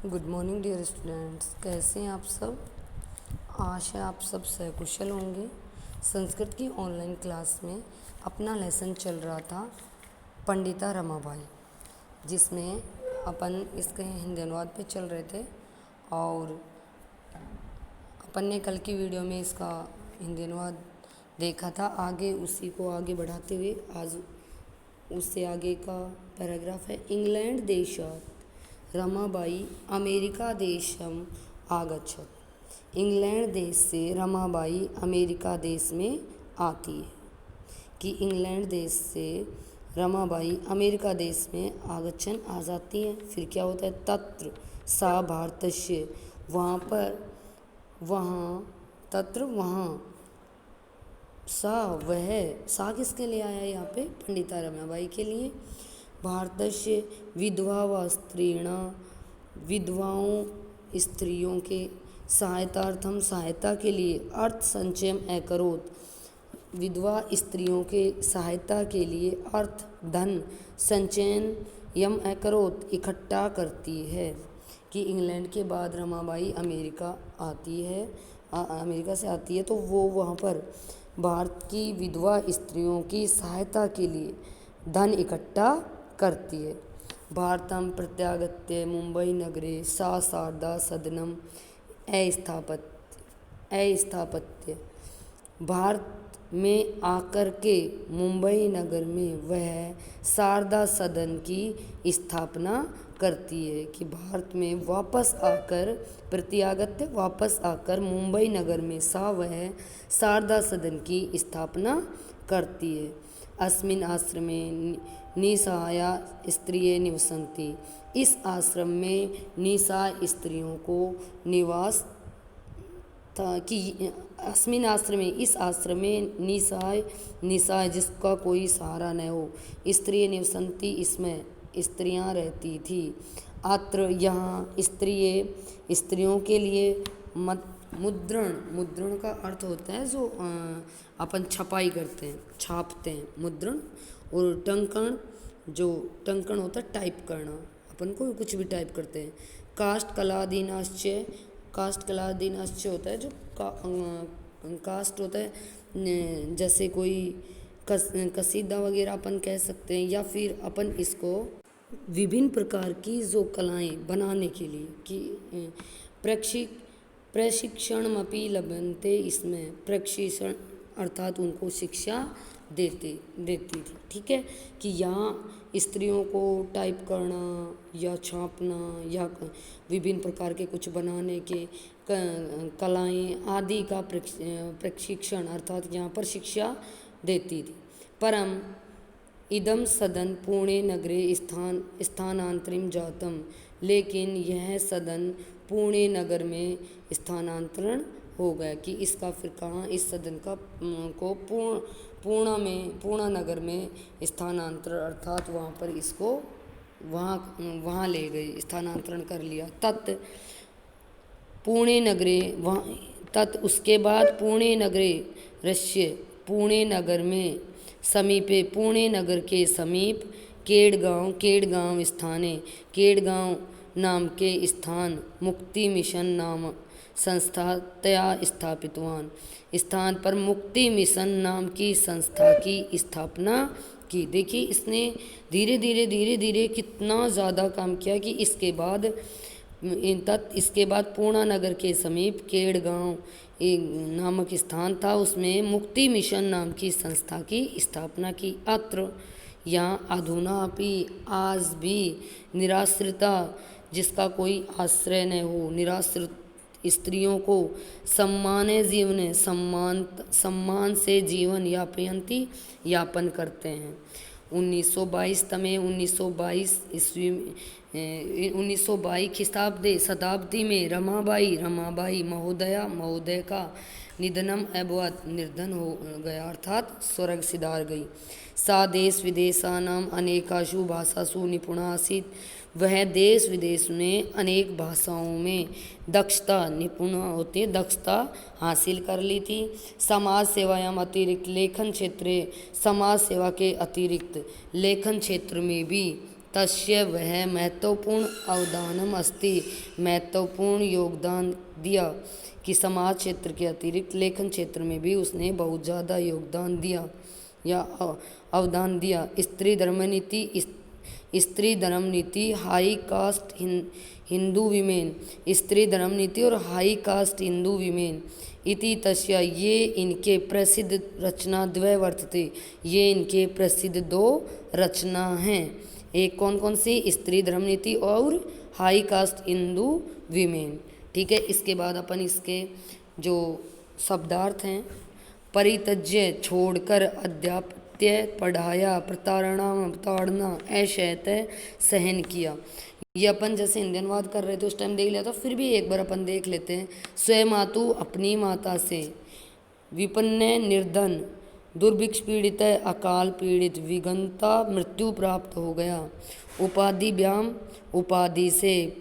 Good morning dear students, कैसे हैं आप सब। आशा आप सब सकुशल होंगे। संस्कृत की ऑनलाइन क्लास में अपना लेसन चल रहा था पंडिता रमाबाई, जिसमें अपन इसके हिंदी अनुवाद पे चल रहे थे और अपन ने कल की वीडियो में इसका हिंदी अनुवाद देखा था। आगे उसी को आगे बढ़ाते हुए आज उससे आगे का पैराग्राफ है। इंग्लैंड देशात रमाबाई अमेरिका देशम आगच्छत। इंग्लैंड देश से रमाबाई अमेरिका देश में आती है। कि इंग्लैंड देश से रमाबाई अमेरिका देश में आगच्छन आ जाती है। फिर क्या होता है, तत्र सा भारतस्य, वहाँ पर वहाँ सा वह, सा किसके लिए आया यहाँ पे, पंडिता रमाबाई के लिए। भारतस्य विधवा व स्त्रीणा, विधवाओं स्त्रियों के सहायतार्थम, सहायता के लिए, अर्थ संचयम अकरोत, विधवा स्त्रियों के सहायता के लिए अर्थ धन संचयन यम अकरोत, इकट्ठा करती है। कि इंग्लैंड के बाद रमाबाई अमेरिका आती है, अमेरिका से आती है तो वो वहाँ पर भारत की विधवा स्त्रियों की सहायता के लिए धन इकट्ठा करती है। भारतम प्रत्यागत्य मुंबई नगरे सा शारदा सदनम अस्थापत्य, भारत में आकर के मुंबई नगर में वह शारदा सदन की स्थापना करती है। कि भारत में वापस आकर, प्रत्यागत्य वापस आकर मुंबई नगर में वह शारदा सदन की स्थापना करती है। अस्मिन् आश्रमे निसहाया स्त्रियः निवसन्ति, इस आश्रम में निसहाय स्त्रियों को निवास था। कि अस्मिन् आश्रमे, इस आश्रम में निसहाय जिसका कोई सहारा न हो, स्त्रियः निवसन्ति, इसमें स्त्रियां रहती थी। अत्र यहाँ स्त्रियों के लिए मुद्रण का अर्थ होता है जो अपन छपाई करते हैं, छापते हैं, मुद्रण। और टंकण, जो टंकण होता है टाइप करना, अपन को कुछ भी टाइप करते हैं। कास्ट कलादीनाश्च होता है, जो कास्ट होता है, जैसे कोई कसीदा वगैरह अपन कह सकते हैं, या फिर अपन इसको विभिन्न प्रकार की जो कलाएं बनाने के लिए कि प्रशिक्षणमपि लभन्ते, इसमें प्रशिक्षण अर्थात उनको शिक्षा देती थी। ठीक है, कि यहाँ स्त्रियों को टाइप करना या छापना या विभिन्न प्रकार के कुछ बनाने के कलाएं आदि का प्रशिक्षण अर्थात यहाँ पर शिक्षा देती थी। परम इदम सदन पुणे नगरे स्थानांतरित जातम, लेकिन यह सदन पुणे नगर में स्थानांतरण हो गया। कि इसका फिर कहाँ, इस सदन का को पूर्णा नगर में स्थानांतरण अर्थात वहाँ पर इसको वहाँ ले गए, स्थानांतरण कर लिया। पुणे नगरे, उसके बाद पुणे नगरे रश्य, पुणे नगर में समीपे, पुणे नगर के समीप केड़गांव स्थाने, केड़गांव नाम के स्थान मुक्ति मिशन नाम संस्थातया स्थापितवान, स्थान पर मुक्ति मिशन नाम की संस्था की स्थापना की। देखिए इसने धीरे धीरे कितना ज़्यादा काम किया। कि इसके बाद पूर्णा नगर के समीप केड़गांव नामक स्थान था, उसमें मुक्ति मिशन नाम की संस्था की स्थापना की। अत्र यहाँ अधुना भी, आज भी, निराश्रिता जिसका कोई आश्रय न हो, निराश्रित स्त्रियों को सम्मान से जीवन यापन करते हैं। 1922 ईस्वी 1922 शताब्दी में रमाबाई महोदय का निधन हो गया, अर्थात स्वर्ग सिधार गई। सा देश विदेशानाम अनेकासु भाषासु निपुणा आसीत्, वह देश विदेश में अनेक भाषाओं में निपुण होती है, दक्षता हासिल कर ली थी। समाज सेवायाम अतिरिक्त लेखन क्षेत्र, समाज सेवा के अतिरिक्त लेखन क्षेत्र में भी तस्य वह महत्वपूर्ण अवदानम अस्ति, महत्वपूर्ण योगदान दिया कि समाज क्षेत्र के अतिरिक्त लेखन क्षेत्र में भी उसने बहुत ज़्यादा योगदान दिया या अवदान दिया। स्त्री धर्म नीति, हाई कास्ट हिंदू विमेन, स्त्री धर्म नीति और हाई कास्ट हिंदू विमेन इति तस्य, ये इनके प्रसिद्ध रचना द्वय वर्तते, ये इनके प्रसिद्ध दो रचना हैं। एक कौन कौन सी? स्त्री धर्म नीति और हाई कास्ट हिंदू विमेन। ठीक है, इसके बाद अपन इसके जो शब्दार्थ हैं, परित्यज्य छोड़कर, अध्यापत्य पढ़ाया, प्रताड़ना अशयत सहन किया। ये अपन जैसे हिंदी अनुवाद कर रहे थे उस टाइम देख लिया था, फिर भी एक बार अपन देख लेते हैं। स्वयमातु अपनी माता से, विपन्न निर्धन, दुर्भिक्ष पीड़ित, अकाल पीड़ित, विघ्नता मृत्यु प्राप्त हो गया। उपाधि व्याम उपाधि से,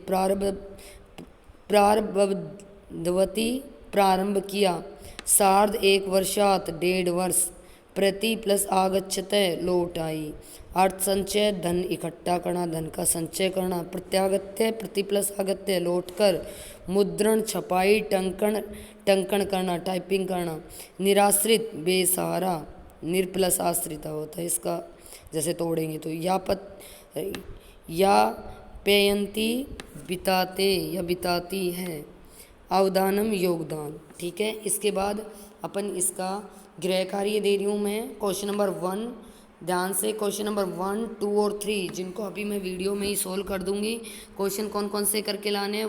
प्रारब्धवती प्रारंभ किया। सार्ध एक वर्षात 1.5 वर्ष, प्रति प्लस आगच्छते लौट आई। अर्थ संचय धन इकट्ठा करना, धन का संचय करना। प्रत्यागत्य प्रति प्लस आगत्य लौट कर। मुद्रण छपाई टंकण करना, टाइपिंग करना। निराश्रित बेसहारा, निर्प्लस आश्रिता होता है इसका, जैसे तोड़ेंगे तो। या पेयंती बिताते या बिताती है। अवदानम योगदान। ठीक है, इसके बाद अपन इसका गृह कार्य दे रही हूँ मैं। क्वेश्चन नंबर 1 ध्यान से, क्वेश्चन नंबर 1, 2 और 3 जिनको अभी मैं वीडियो में ही सोल्व कर दूंगी। क्वेश्चन कौन कौन से करके लाने हैं?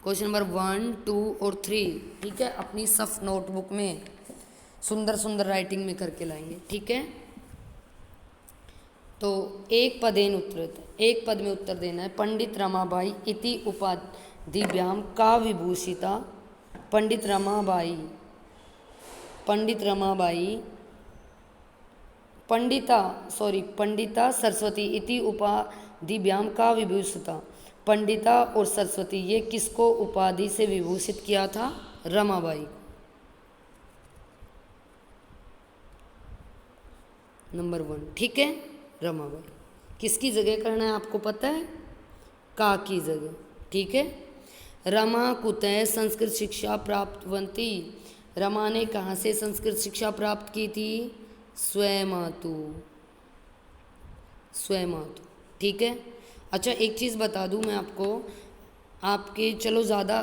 क्वेश्चन नंबर 1, 2 और 3। ठीक है, अपनी सफ नोटबुक में सुंदर सुंदर राइटिंग में करके लाएंगे। ठीक है, तो एक पद में उत्तर देना है। पंडित रमाबाई इति उपाधिभ्याम का विभूषिता। पंडिता सरस्वती इति उपाधिभ्याम का विभूषिता। पंडिता और सरस्वती ये किसको उपाधि से विभूषित किया था? रमाबाई। नंबर 1। ठीक है, रमाबाई। किसकी जगह करना है आपको पता है? का की जगह। ठीक है, रमा कुतः संस्कृत शिक्षा प्राप्तवती। रमा ने कहाँ से संस्कृत शिक्षा प्राप्त की थी? स्वयमातु। ठीक है, अच्छा एक चीज़ बता दूँ मैं आपको, आपके चलो ज़्यादा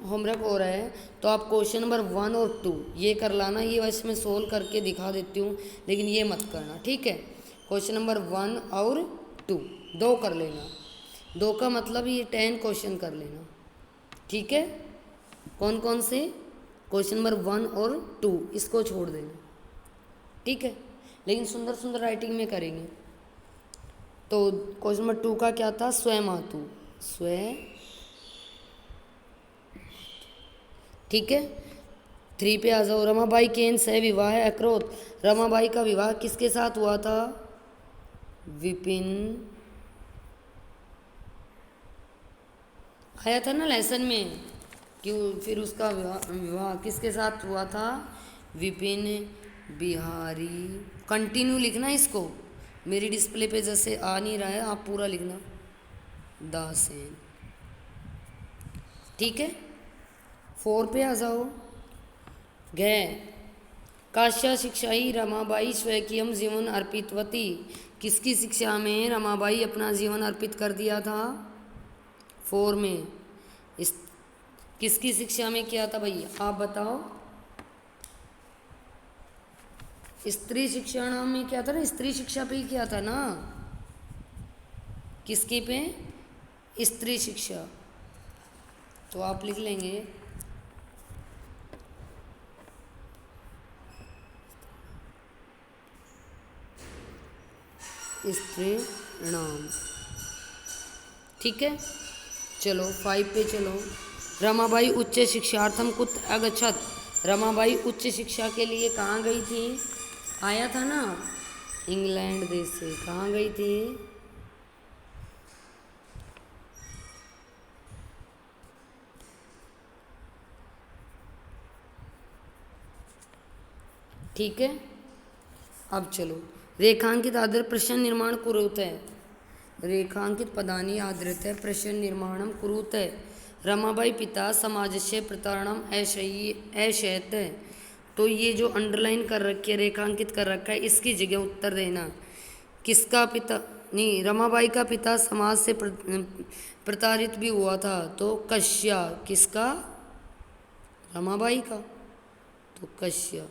होमवर्क हो रहा है तो आप क्वेश्चन नंबर 1 और 2 ये कर लाना। ये वैसे मैं सोल्व करके दिखा देती हूँ, लेकिन ये मत करना। ठीक है, क्वेश्चन नंबर 1 और 2 2 कर लेना। 2 का मतलब ये 10 क्वेश्चन कर लेना। ठीक है, कौन कौन से? क्वेश्चन नंबर 1 और 2 इसको छोड़ देना। ठीक है, लेकिन सुंदर सुंदर राइटिंग में करेंगे। तो क्वेश्चन नंबर 2 का क्या था? स्वयमातु। ठीक है, 3 पे आ जाओ। रमाबाई केन से विवाह अक्रोध। रमाबाई का विवाह किसके साथ हुआ था? विपिन। आया था ना लेसन में कि फिर उसका विवाह किसके साथ हुआ था? विपिन बिहारी। कंटिन्यू लिखना इसको, मेरी डिस्प्ले पे जैसे आ नहीं रहा है आप पूरा लिखना। दासेन। ठीक है, 4 पे आ जाओ। गए काश्या शिक्षाई रमाबाई स्वकीयम जीवन अर्पितवती। किसकी शिक्षा में रमाबाई अपना जीवन अर्पित कर दिया था? 4 में। किसकी शिक्षा में किया था भैया आप बताओ? स्त्री शिक्षा में क्या था ना? स्त्री शिक्षा पे ही किया था ना? किसकी पे? स्त्री शिक्षा। तो आप लिख लेंगे स्त्री नाम। ठीक है, चलो 5 पे चलो। रमाबाई उच्च शिक्षार्थम कुत अगच्छत। रमाबाई उच्च शिक्षा के लिए कहाँ गई थी? आया था ना, इंग्लैंड देश से। कहाँ गई थी? ठीक है, अब चलो रेखांकित आधार प्रश्न निर्माण कुरुते हैं। रेखांकित पदानि आदृत्य प्रश्न निर्माणं कुरुते। रमाबाई पिता समाजस्य प्रतारणम ऐशयत। तो ये जो अंडरलाइन कर रखी है, रेखांकित कर रखा है, इसकी जगह उत्तर देना। किसका पिता, नहीं, रमाबाई का पिता समाज से प्रताड़ित भी हुआ था, तो कश्या, किसका, रमाबाई का, तो कश्या।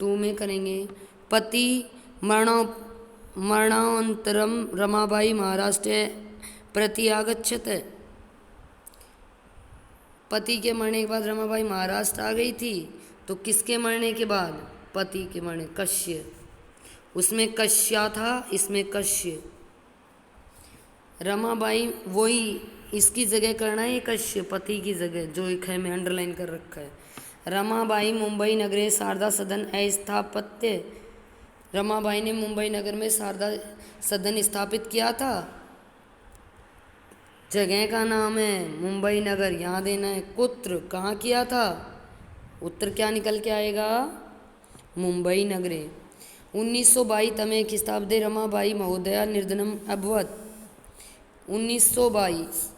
2 में करेंगे, पति मरणानंतरम रमाबाई महाराष्ट्र प्रत्यागच्छत। पति के मरने के बाद रमाबाई महाराष्ट्र आ गई थी, तो किसके मरने के बाद, पति के मरने, कश्य। उसमें कश्या था, इसमें कश्य। रमाबाई, वही इसकी जगह करना है, कश्य पति की जगह, जो एक है में अंडरलाइन कर रखा है। रमाबाई मुंबई नगरे शारदा सदन स्थापत्य। रमाबाई ने मुंबई नगर में शारदा सदन स्थापित किया था। जगह का नाम है मुंबई नगर, यहाँ देना है। कुत्र, कहाँ किया था, उत्तर क्या निकल के आएगा, मुंबई नगरे। 1922 तमे ख्रीस्ताब्दे रमाबाई महोदया निर्धनम अभवत। 1922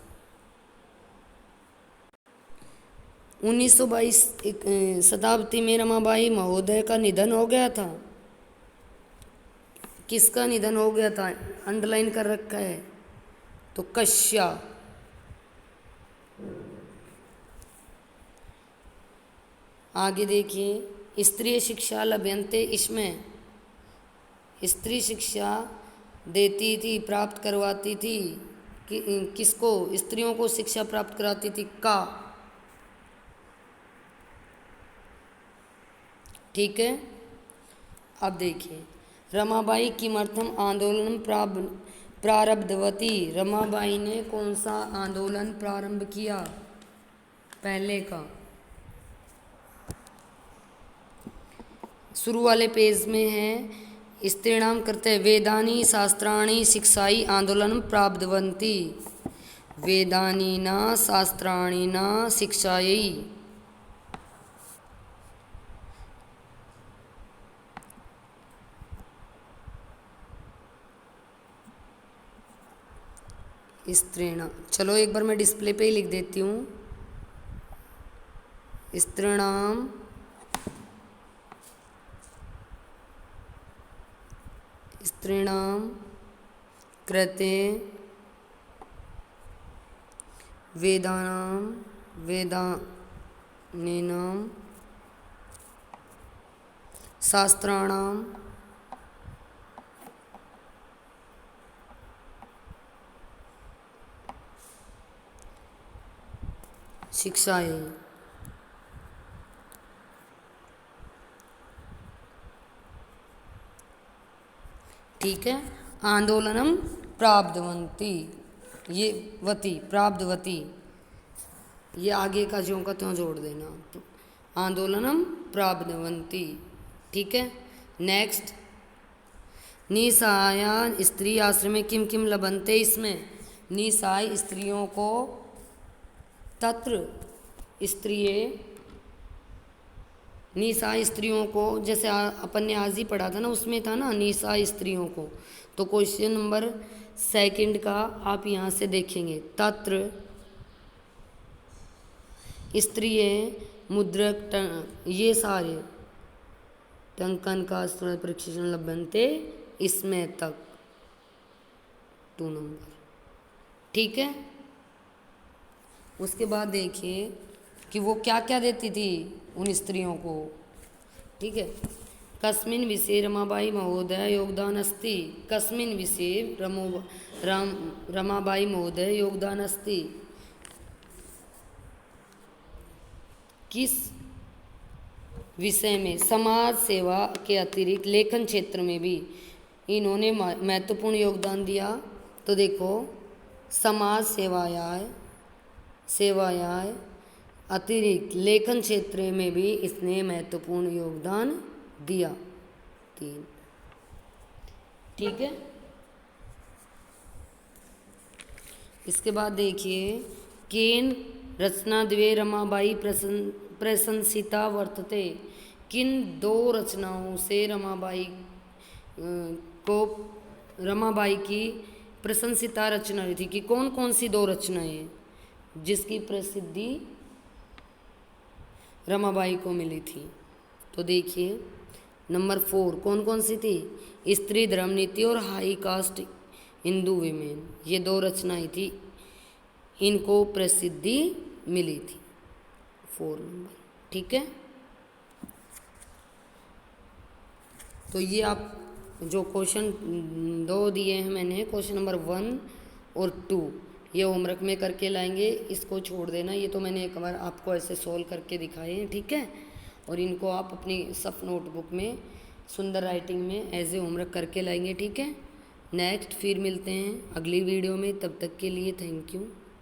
शताब्दी में रमाबाई महोदय का निधन हो गया था। किसका निधन हो गया था, अंडरलाइन कर रखा है, तो कश्या। आगे देखिए, स्त्री शिक्षा लभ्यन्ते, इसमें स्त्री शिक्षा देती थी, प्राप्त करवाती थी, किसको, स्त्रियों को शिक्षा प्राप्त कराती थी, का। ठीक है। अब देखिए, रमाबाई किमर्थम आंदोलन प्रारब्धवती। रमाबाई ने कौन सा आंदोलन प्रारंभ किया, पहले का, शुरू वाले पेज में है। स्त्रीणाम करते वेदानी शास्त्राणी शिक्षाई आंदोलन प्रारब्धवती। वेदानी न शास्त्राणी न शिक्षाई। स्त्रीणाम, चलो एक बार मैं डिस्प्ले पे ही लिख देती हूँ। स्त्रीणाम कृते वेदानीनां शास्त्राणां शिक्षायै। ठीक है। आंदोलनम प्रारब्धवती, ये वती, प्रारब्धवती, ये आगे का ज्यों का त्यों जोड़ देना, तो आंदोलनम प्रारब्धवती। ठीक है। नेक्स्ट, निसहाया स्त्री आश्रम में किम किम लभन्ते। इसमें निसहाय स्त्रियों को, तत्र स्त्रिय, निसहाय स्त्रियों को, जैसे अपन ने आज ही पढ़ा था ना, उसमें था ना निसहाय स्त्रियों को, तो क्वेश्चन नंबर 2 का आप यहाँ से देखेंगे। तत्र स्त्रिय मुद्रक, ये सारे टंकन का प्रशिक्षण लभ्यन्ते, इसमें तक 2 नंबर। ठीक है। उसके बाद देखिए कि वो क्या क्या देती थी उन स्त्रियों को। ठीक है। कस्मिन् विषये रमाबाई महोदय योगदान अस्ति। कस्मिन् विषये रमाबाई महोदय योगदान अस्ति, किस विषय में। समाज सेवा के अतिरिक्त लेखन क्षेत्र में भी इन्होंने महत्वपूर्ण योगदान दिया। तो देखो, समाज सेवायाय अतिरिक्त लेखन क्षेत्र में भी इसने महत्वपूर्ण योगदान दिया। 3। ठीक है। इसके बाद देखिए, केन रचना द्वे रमाबाई प्रशंसिता वर्तते। किन 2 रचनाओं से रमाबाई को रमाबाई की प्रशंसिता रचना रही थी कि कौन कौन सी 2 रचनाएं जिसकी प्रसिद्धि रमाबाई को मिली थी। तो देखिए नंबर 4 कौन कौन सी थी, स्त्री धर्म नीति और हाई कास्ट हिंदू विमेन, ये 2 रचनाएं थी, इनको प्रसिद्धि मिली थी। 4 नंबर, ठीक है। तो ये आप जो क्वेश्चन 2 दिए हैं मैंने, क्वेश्चन नंबर 1 और 2, ये होमवर्क में करके लाएंगे, इसको छोड़ देना, ये तो मैंने एक बार आपको ऐसे सोल्व करके दिखाए हैं, ठीक है। और इनको आप अपनी सब नोटबुक में सुंदर राइटिंग में एज ए होमवर्क करके लाएंगे, ठीक है। नेक्स्ट फिर मिलते हैं अगली वीडियो में, तब तक के लिए थैंक यू।